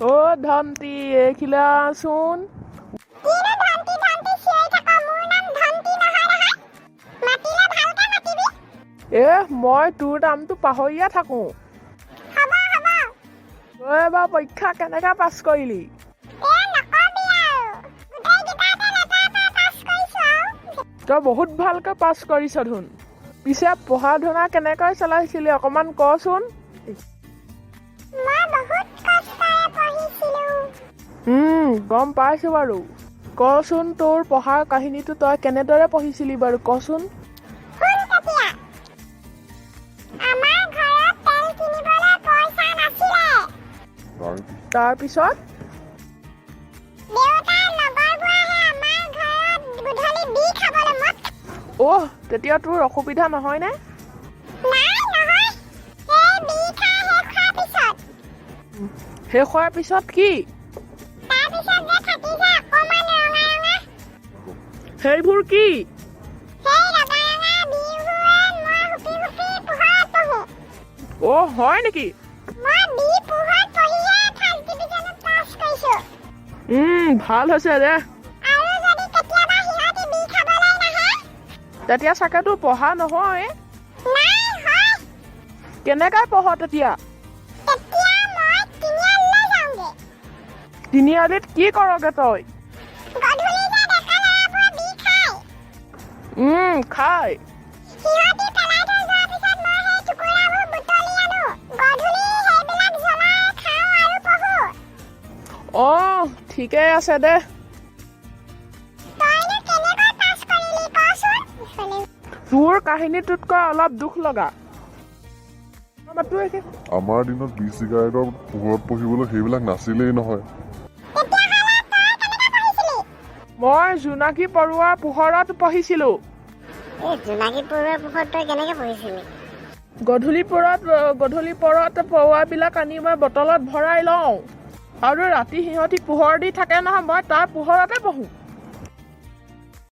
অ' ধন্তি এইখিলাচোন। মই তোৰ নামটো পাহৰিয়ে থাকোঁ। তই এবাৰ পৰীক্ষা কেনেকৈ পাছ কৰিলি? তই বহুত ভালকৈ পাছ কৰিছ ধোন। পিছে পঢ়া শুনা কেনেকৈ চলাইছিলি অকণমান কচোন। গম পাইছোঁ বাৰু। কচোন তোৰ পঢ়াৰ কাহিনীটো তই কেনেদৰে পঢ়িছিলি বাৰু কচোন। তাৰপিছত তেতিয়া তোৰ অসুবিধা নহয়নে? শেষ হোৱাৰ পিছত কি? সেইবোৰ কি? হয় নেকি? ভাল হৈছে দে। তেতিয়া চাগে তোৰ পঢ়া নহয়। কেনেকৈ পঢ় তেতিয়া? তিনিআলিত কি কৰগে তই? খাই ঠিকেই আছে দে। তোৰ কাহিনীটোতকৈ অলপ দুখ লগা। আমাৰ দিনত চিগাৰেটৰ পোহৰত পঢ়িবলৈ সেইবিলাক নাছিলেই নহয়। মই জোনাকী পৰুৱাৰ পোহৰত পঢ়িছিলোঁ। গধূলি পৰত পৰুৱাবিলাক আনি মই বটলত ভৰাই লওঁ আৰু ৰাতি সিহঁতি পোহৰ দি থাকে নহয়, মই তাৰ পোহৰতে পঢ়োঁ।